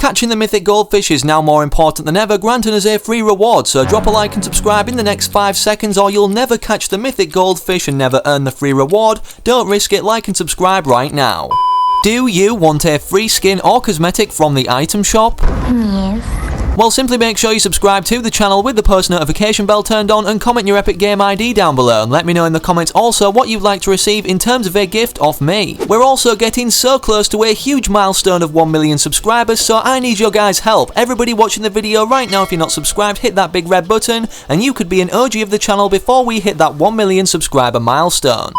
Catching the mythic goldfish is now more important than ever, granting us a free reward, so drop a like and subscribe in the next 5 seconds or you'll never catch the mythic goldfish and never earn the free reward. Don't risk it, like and subscribe right now. Do you want a free skin or cosmetic from the item shop? Yes. Well, simply make sure you subscribe to the channel with the post notification bell turned on and comment your Epic Game ID down below, and let me know in the comments also what you'd like to receive in terms of a gift off me. We're also getting so close to a huge milestone of 1 million subscribers, so I need your guys' help. Everybody watching the video right now, if you're not subscribed, hit that big red button and you could be an OG of the channel before we hit that 1 million subscriber milestone.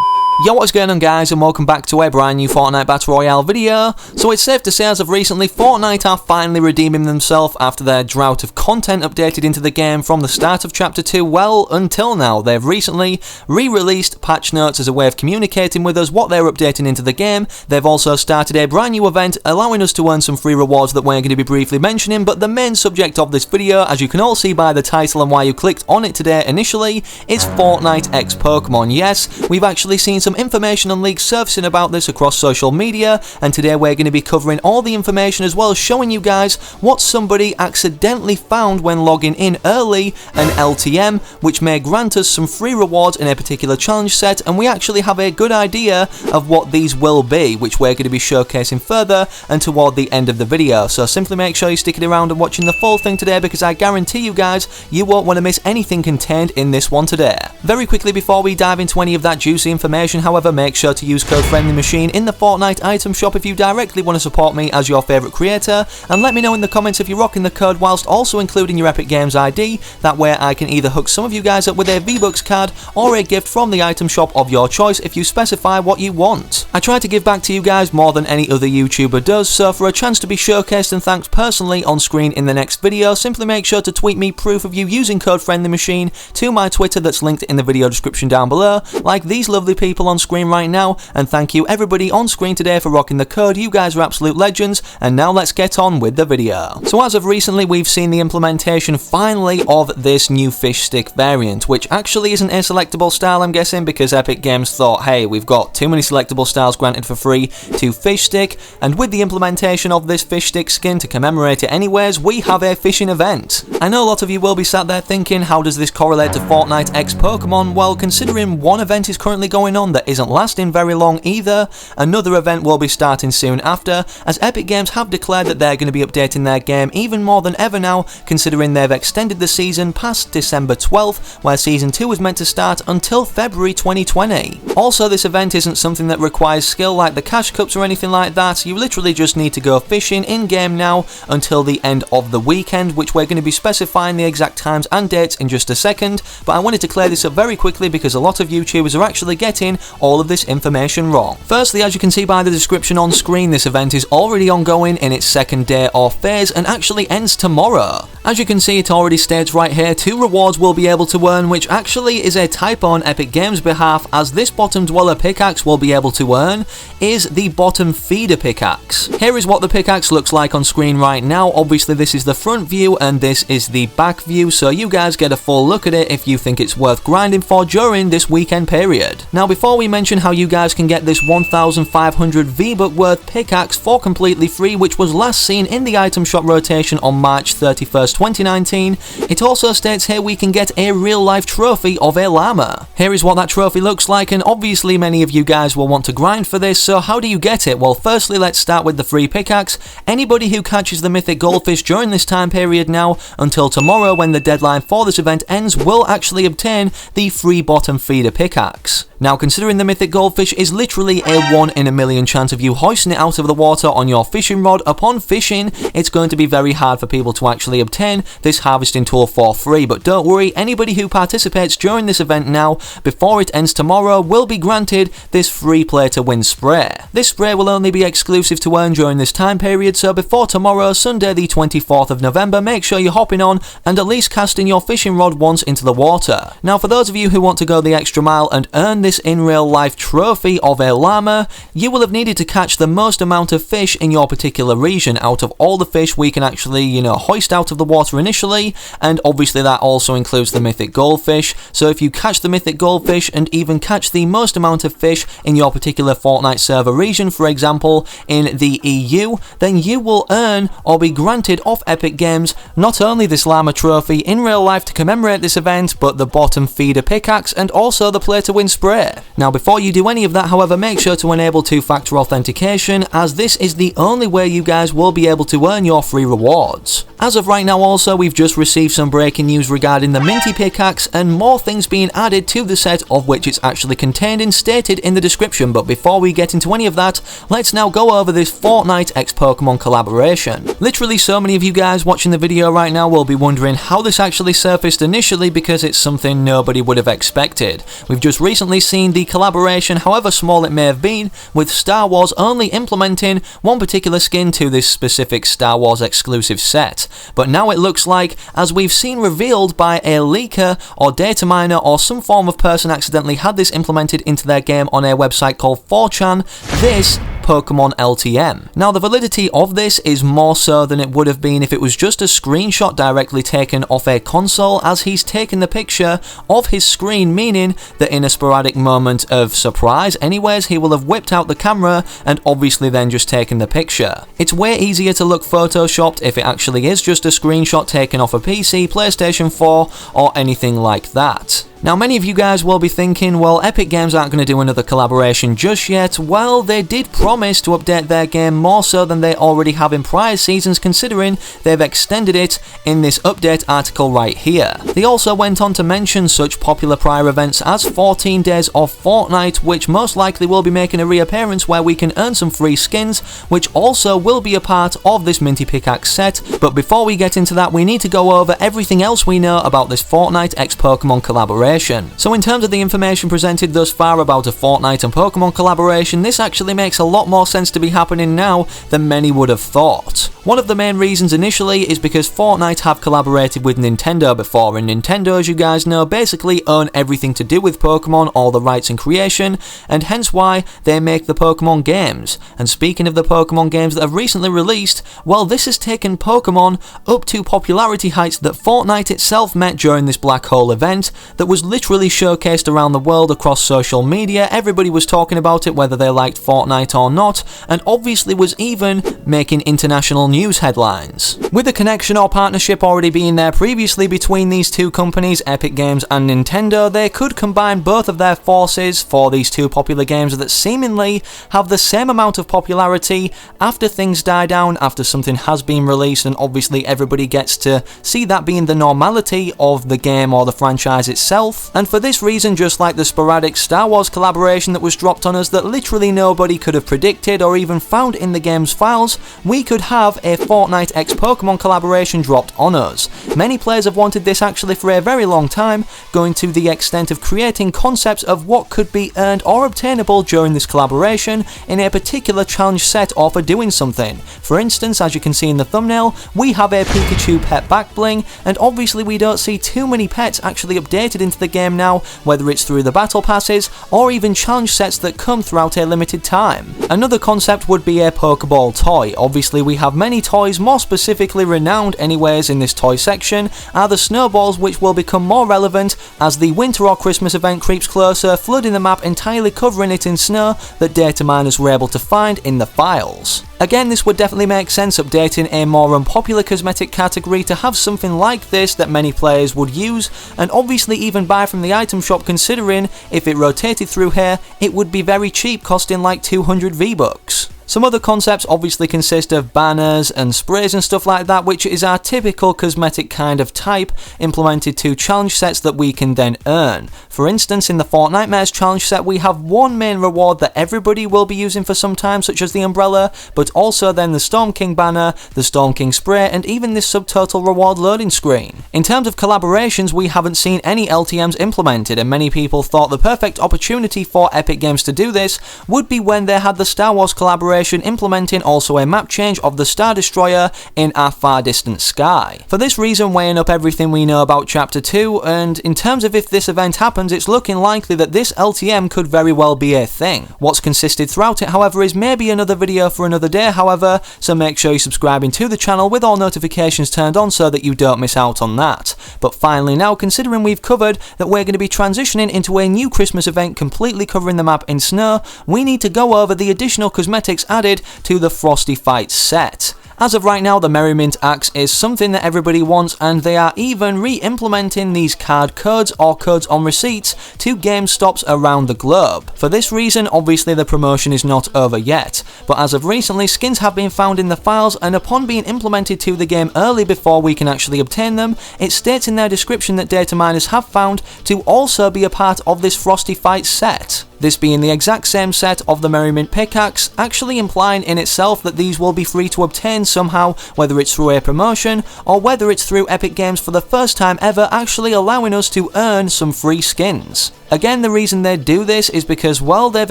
Yo, what's going on guys, and welcome back to a brand new Fortnite Battle Royale video. So it's safe to say as of recently, Fortnite are finally redeeming themselves after their drought of content updated into the game from the start of Chapter 2, well, until now. They've recently re-released patch notes as a way of communicating with us what they're updating into the game. They've also started a brand new event, allowing us to earn some free rewards that we're going to be briefly mentioning, but the main subject of this video, as you can all see by the title and why you clicked on it today initially, is Fortnite X Pokemon. Yes, we've actually seen some information and leaks surfacing about this across social media, and today we're going to be covering all the information as well as showing you guys what somebody accidentally found when logging in early, an LTM, which may grant us some free rewards in a particular challenge set, and we actually have a good idea of what these will be, which we're going to be showcasing further and toward the end of the video. So simply make sure you're sticking around and watching the full thing today, because I guarantee you guys, you won't want to miss anything contained in this one today. Very quickly before we dive into any of that juicy information, however, make sure to use code FriendlyMachine in the Fortnite item shop if you directly want to support me as your favourite creator, and let me know in the comments if you're rocking the code whilst also including your Epic Games ID. That way I can either hook some of you guys up with a V-Bucks card or a gift from the item shop of your choice if you specify what you want. I try to give back to you guys more than any other YouTuber does, so for a chance to be showcased and thanked personally on screen in the next video, simply make sure to tweet me proof of you using code FriendlyMachine to my Twitter that's linked in the video description down below, like these lovely people on screen right now, and thank you everybody on screen today for rocking the code. You guys are absolute legends, and now let's get on with the video. So as of recently, we've seen the implementation finally of this new fish stick variant, which actually isn't a selectable style, I'm guessing, because Epic Games thought, hey, we've got too many selectable styles granted for free to fish stick, and with the implementation of this fish stick skin to commemorate it anyways, we have a fishing event. I know a lot of you will be sat there thinking, how does this correlate to Fortnite X Pokemon? Well, considering one event is currently going on that isn't lasting very long either, another event will be starting soon after, as Epic Games have declared that they're going to be updating their game even more than ever now, considering they've extended the season past December 12th, where Season 2 was meant to start, until February 2020. Also, this event isn't something that requires skill like the cash cups or anything like that. You literally just need to go fishing in-game now until the end of the weekend, which we're going to be specifying the exact times and dates in just a second, but I wanted to clear this up very quickly because a lot of YouTubers are actually getting all of this information wrong. Firstly, as you can see by the description on screen, this event is already ongoing in its second day or phase and actually ends tomorrow. As you can see, it already states right here, 2 rewards will be able to earn, which actually is a typo on Epic Games' behalf, as this bottom dweller pickaxe will be able to earn is the bottom feeder pickaxe. Here is what the pickaxe looks like on screen right now. Obviously this is the front view and this is the back view, so you guys get a full look at it if you think it's worth grinding for during this weekend period. Now before we mention how you guys can get this 1,500 V-Buck worth pickaxe for completely free, which was last seen in the item shop rotation on March 31st, 2019, it also states here we can get a real life trophy of a llama. Here is what that trophy looks like, and obviously many of you guys will want to grind for this, so how do you get it? Well, firstly let's start with the free pickaxe. Anybody who catches the mythic goldfish during this time period now until tomorrow when the deadline for this event ends will actually obtain the free bottom feeder pickaxe. Now, considering the mythic goldfish is literally a 1 in a million chance of you hoisting it out of the water on your fishing rod upon fishing, it's going to be very hard for people to actually obtain this harvesting tool for free. But don't worry, anybody who participates during this event now, before it ends tomorrow, will be granted this free play to win spray. This spray will only be exclusive to earn during this time period, so before tomorrow, Sunday the 24th of November, make sure you're hopping on and at least casting your fishing rod once into the water. Now, for those of you who want to go the extra mile and earn this this in real life trophy of a llama, you will have needed to catch the most amount of fish in your particular region out of all the fish we can actually, hoist out of the water initially, and obviously that also includes the mythic goldfish. So if you catch the mythic goldfish and even catch the most amount of fish in your particular Fortnite server region, for example, in the EU, then you will earn or be granted off Epic Games not only this llama trophy in real life to commemorate this event, but the bottom feeder pickaxe and also the play to win spray. Now before you do any of that, however, make sure to enable two-factor authentication, as this is the only way you guys will be able to earn your free rewards. As of right now also, we've just received some breaking news regarding the minty pickaxe and more things being added to the set, of which it's actually contained and stated in the description. But before we get into any of that, let's now go over this Fortnite X Pokemon collaboration. Literally so many of you guys watching the video right now will be wondering how this actually surfaced initially, because it's something nobody would have expected. We've just recently seen the collaboration, however small it may have been, with Star Wars only implementing one particular skin to this specific Star Wars exclusive set. But now it looks like, as we've seen revealed by a leaker or data miner or some form of person accidentally had this implemented into their game on a website called 4chan, this Pokemon LTM. Now the validity of this is more so than it would have been if it was just a screenshot directly taken off a console, as he's taken the picture of his screen, meaning that in a sporadic moment of surprise anyways, he will have whipped out the camera and obviously then just taken the picture. It's way easier to look photoshopped if it actually is just a screenshot taken off a PC, PlayStation 4 or anything like that. Now many of you guys will be thinking, well, Epic Games aren't going to do another collaboration just yet. Well, they did promise to update their game more so than they already have in prior seasons, considering they've extended it in this update article right here. They also went on to mention such popular prior events as 14 Days of Fortnite, which most likely will be making a reappearance where we can earn some free skins, which also will be a part of this minty pickaxe set. But before we get into that, we need to go over everything else we know about this Fortnite X Pokemon collaboration. So in terms of the information presented thus far about a Fortnite and Pokemon collaboration, this actually makes a lot more sense to be happening now than many would have thought. One of the main reasons initially is because Fortnite have collaborated with Nintendo before, and Nintendo, as you guys know, basically own everything to do with Pokemon, all the rights and creation, and hence why they make the Pokemon games. And speaking of the Pokemon games that have recently released, well, this has taken Pokemon up to popularity heights that Fortnite itself met during this Black Hole event that was literally showcased around the world across social media. Everybody was talking about it, whether they liked Fortnite or not, and obviously was even making international news headlines. With a connection or partnership already being there previously between these two companies, Epic Games and Nintendo, they could combine both of their forces for these two popular games that seemingly have the same amount of popularity after things die down, after something has been released, and obviously everybody gets to see that being the normality of the game or the franchise itself. And for this reason, just like the sporadic Star Wars collaboration that was dropped on us that literally nobody could have predicted or even found in the game's files, we could have a Fortnite X Pokemon collaboration dropped on us. Many players have wanted this actually for a very long time, going to the extent of creating concepts of what could be earned or obtainable during this collaboration in a particular challenge set or for doing something. For instance, as you can see in the thumbnail, we have a Pikachu pet back bling, and obviously we don't see too many pets actually updated into the game now, whether it's through the battle passes or even challenge sets that come throughout a limited time. Another concept would be a Pokeball toy. Obviously we have many toys, more specifically renowned anyways in this toy section are the snowballs, which will become more relevant as the winter or Christmas event creeps closer, flooding the map, entirely covering it in snow that data miners were able to find in the files. Again, this would definitely make sense, updating a more unpopular cosmetic category to have something like this that many players would use and obviously even buy from the item shop, considering if it rotated through here it would be very cheap, costing like 200 V-Bucks. Some other concepts obviously consist of banners and sprays and stuff like that, which is our typical cosmetic kind of type implemented to challenge sets that we can then earn. For instance, in the Fortnitemares challenge set we have one main reward that everybody will be using for some time, such as the umbrella, but also then the Storm King banner, the Storm King spray, and even this subtotal reward loading screen. In terms of collaborations, we haven't seen any LTMs implemented, and many people thought the perfect opportunity for Epic Games to do this would be when they had the Star Wars collaboration operation implementing also a map change of the Star Destroyer in our far distant sky. For this reason, weighing up everything we know about Chapter 2, and in terms of if this event happens, it's looking likely that this LTM could very well be a thing. What's consisted throughout it, however, is maybe another video for another day, however, so make sure you're subscribing to the channel with all notifications turned on so that you don't miss out on that. But finally now, considering we've covered that we're going to be transitioning into a new Christmas event completely covering the map in snow, we need to go over the additional cosmetics added to the Frosty Fight set. As of right now, the Merriment Axe is something that everybody wants, and they are even re-implementing these card codes or codes on receipts to GameStops around the globe. For this reason, obviously the promotion is not over yet, but as of recently, skins have been found in the files, and upon being implemented to the game early before we can actually obtain them, it states in their description that data miners have found to also be a part of this Frosty Fight set. This being the exact same set of the Merriment Pickaxe, actually implying in itself that these will be free to obtain somehow, whether it's through a promotion or whether it's through Epic Games for the first time ever actually allowing us to earn some free skins. Again, the reason they do this is because, well, they've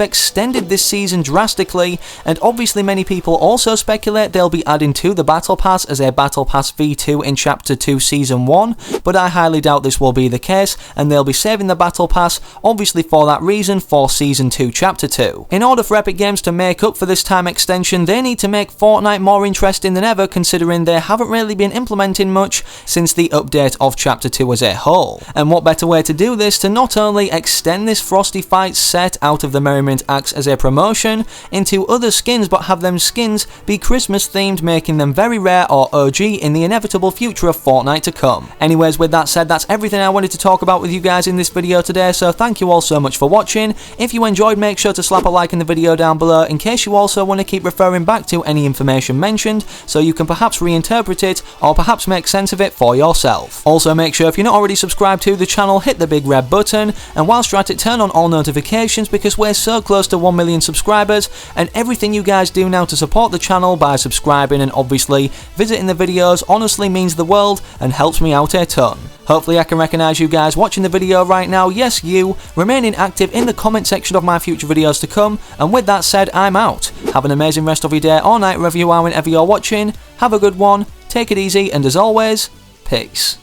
extended this season drastically, and obviously many people also speculate they'll be adding to the Battle Pass as a Battle Pass V2 in Chapter 2 Season 1, but I highly doubt this will be the case, and they'll be saving the Battle Pass, obviously for that reason, for Season 2 Chapter 2. In order for Epic Games to make up for this time extension, they need to make Fortnite more interesting than ever, considering they haven't really been implementing much since the update of Chapter 2 as a whole. And what better way to do this to not only extend this Frosty Fight set out of the Merriment Axe as a promotion into other skins, but have them skins be Christmas themed, making them very rare or OG in the inevitable future of Fortnite to come. Anyways, with that said, that's everything I wanted to talk about with you guys in this video today, so thank you all so much for watching. If you enjoyed, make sure to slap a like in the video down below, in case you also want to keep referring back to any information mentioned, so you can perhaps reinterpret it or perhaps make sense of it for yourself. Also, make sure if you're not already subscribed to the channel, hit the big red button, and whilst you're at it, turn on all notifications, because we're so close to 1 million subscribers, and everything you guys do now to support the channel by subscribing and obviously visiting the videos honestly means the world and helps me out a ton. Hopefully I can recognise you guys watching the video right now, yes you, remaining active in the comment section of my future videos to come, and with that said, I'm out. Have an amazing rest of your day or night wherever you are whenever you're watching, have a good one, take it easy, and as always, peace.